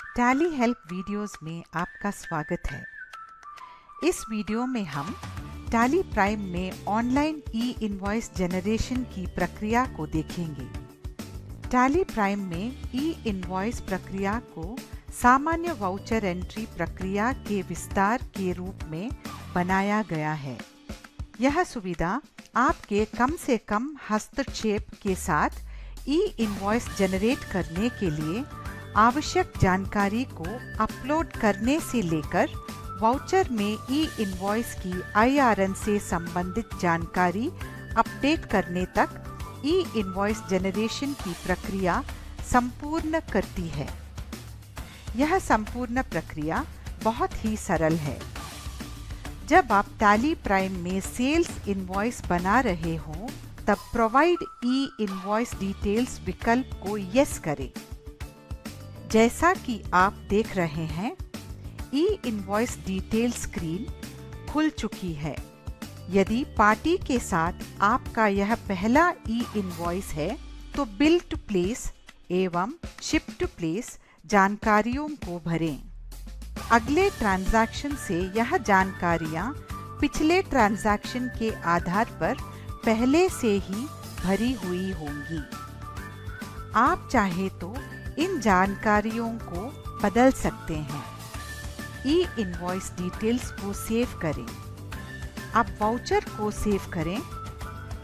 Tally help videos में आपका स्वागत है। इस वीडियो में हम टैली प्राइम में ऑनलाइन ई इनवॉइस जनरेशन की प्रक्रिया को देखेंगे। टैली प्राइम में ई इनवॉइस प्रक्रिया को सामान्य वाउचर एंट्री प्रक्रिया के विस्तार के रूप में बनाया गया है। यह सुविधा आपके कम से कम हस्तक्षेप के साथ ई इनवॉइस जनरेट करने के लिए आवश्यक जानकारी को अपलोड करने से लेकर वाउचर में ई इनवॉइस की IRN से संबंधित जानकारी अपडेट करने तक ई इनवॉइस जनरेशन की प्रक्रिया संपूर्ण करती है। यह संपूर्ण प्रक्रिया बहुत ही सरल है। जब आप टैली प्राइम में सेल्स इनवॉइस बना रहे हों, तब प्रोवाइड ई इनवॉइस डिटेल्स विकल्प को यस करें। जैसा कि आप देख रहे हैं, ई इनवॉइस डिटेल स्क्रीन खुल चुकी है। यदि पार्टी के साथ आपका यह पहला ई इनवॉइस है, तो बिल टू प्लेस एवं शिप टू प्लेस जानकारियों को भरें। अगले ट्रांजैक्शन से यह जानकारियां पिछले ट्रांजैक्शन के आधार पर पहले से ही भरी हुई होंगी। आप चाहे तो इन जानकारियों को बदल सकते हैं। ई इनवॉइस डिटेल्स को सेव करें। अब वाउचर को सेव करें।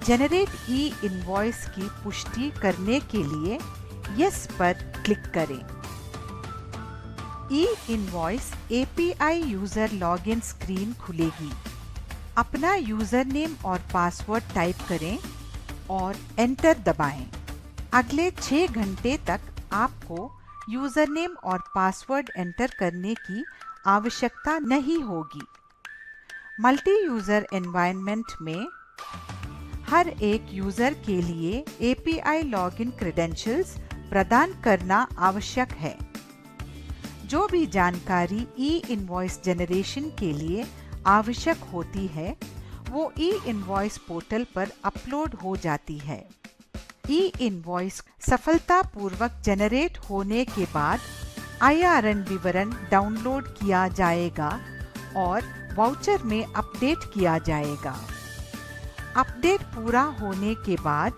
जनरेट ई इनवॉइस की पुष्टि करने के लिए यस पर क्लिक करें। ई invoice API user login screen खुलेगी। अपना यूजर नेम और पासवर्ड टाइप करें और एंटर दबाएं। अगले 6 घंटे तक आपको यूजर नेम और पासवर्ड एंटर करने की आवश्यकता नहीं होगी। मल्टी यूजर एनवायरनमेंट में हर एक यूजर के लिए API लॉगिन क्रेडेंशियल्स प्रदान करना आवश्यक है। जो भी जानकारी ई इनवॉइस जनरेशन के लिए आवश्यक होती है, वो ई इनवॉइस पोर्टल पर अपलोड हो जाती है। ई इनवॉइस सफलतापूर्वक जनरेट होने के बाद IRN विवरण डाउनलोड किया जाएगा और वाउचर में अपडेट किया जाएगा। अपडेट पूरा होने के बाद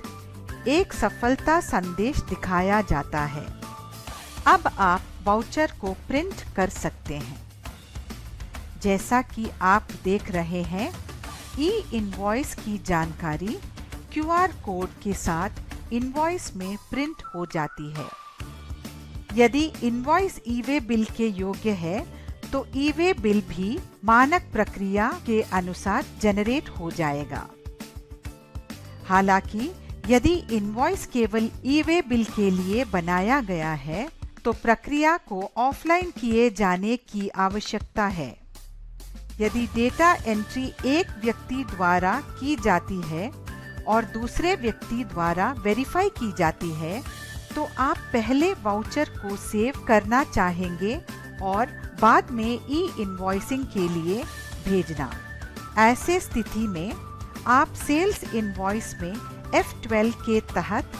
एक सफलता संदेश दिखाया जाता है। अब आप वाउचर को प्रिंट कर सकते हैं। जैसा कि आप देख रहे हैं, ई इनवॉइस की जानकारी QR कोड के साथ इनवॉइस में प्रिंट हो जाती है। यदि इनवॉइस ई-वे बिल के योग्य है, तो ई-वे बिल भी मानक प्रक्रिया के अनुसार जनरेट हो जाएगा। हालांकि यदि इनवॉइस केवल ई-वे बिल के लिए बनाया गया है, तो प्रक्रिया को ऑफलाइन किए जाने की आवश्यकता है। यदि डेटा एंट्री एक व्यक्ति द्वारा की जाती है और दूसरे व्यक्ति द्वारा वेरीफाई की जाती है, तो आप पहले वाउचर को सेव करना चाहेंगे और बाद में ई इनवॉइसिंग के लिए भेजना। ऐसे स्थिति में आप सेल्स इनवॉइस में F12 के तहत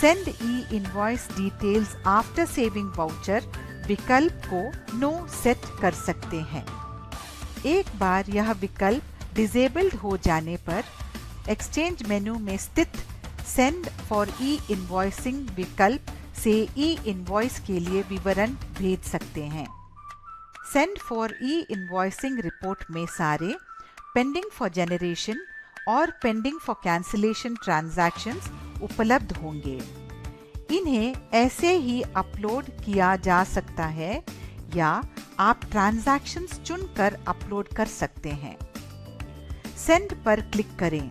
सेंड ई invoice details after saving voucher विकल्प को नो सेट कर सकते हैं। एक बार यह विकल्प डिसेबल्ड हो जाने पर एक्सचेंज मेनू में स्थित सेंड फॉर ई इनवॉइसिंग विकल्प से ई इनवॉइस के लिए विवरण भेज सकते हैं। Send for E invoicing report में सारे पेंडिंग फॉर जनरेशन और पेंडिंग फॉर कैंसिलेशन ट्रांजैक्शंस उपलब्ध होंगे। इन्हें ऐसे ही अपलोड किया जा सकता है या आप ट्रांजैक्शंस चुनकर अपलोड कर सकते हैं। सेंड पर क्लिक करें।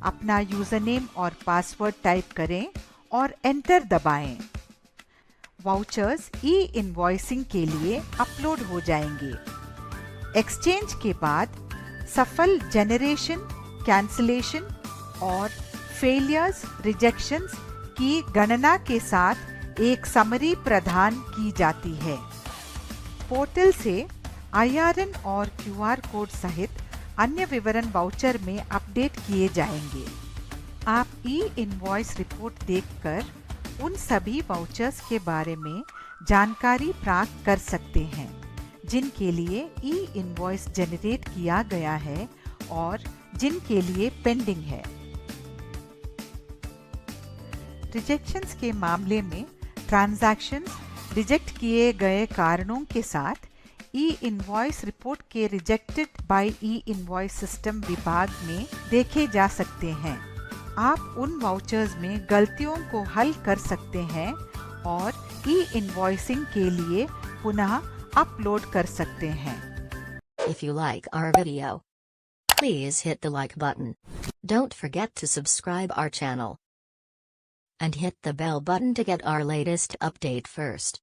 अपना यूजर नेम और पासवर्ड टाइप करें और एंटर दबाएं। वाउचर्स ई इनवॉइसिंग के लिए अपलोड हो जाएंगे। एक्सचेंज के बाद सफल जनरेशन, कैंसिलेशन और फेलियर्स, रिजेक्शंस की गणना के साथ एक समरी प्रदान की जाती है। पोर्टल से IRN और QR कोड सहित अन्य विवरण वाउचर में अपडेट किए जाएंगे। आप ई इनवॉइस रिपोर्ट देखकर उन सभी वाउचर्स के बारे में जानकारी प्राप्त कर सकते हैं जिनके लिए ई इनवॉइस जनरेट किया गया है और जिनके लिए पेंडिंग है। रिजेक्शंस के मामले में ट्रांजैक्शंस रिजेक्ट किए गए कारणों के साथ ई इनवॉइस रिपोर्ट के rejected by E invoice system विभाग में देखे जा सकते हैं। आप उन वाउचर्स में गलतियों को हल कर सकते हैं और ई इनवॉइसिंग के लिए पुनः अपलोड कर सकते हैं। If you like our video, please hit the like button. Don't forget to subscribe our channel and hit the bell button to get our latest update first.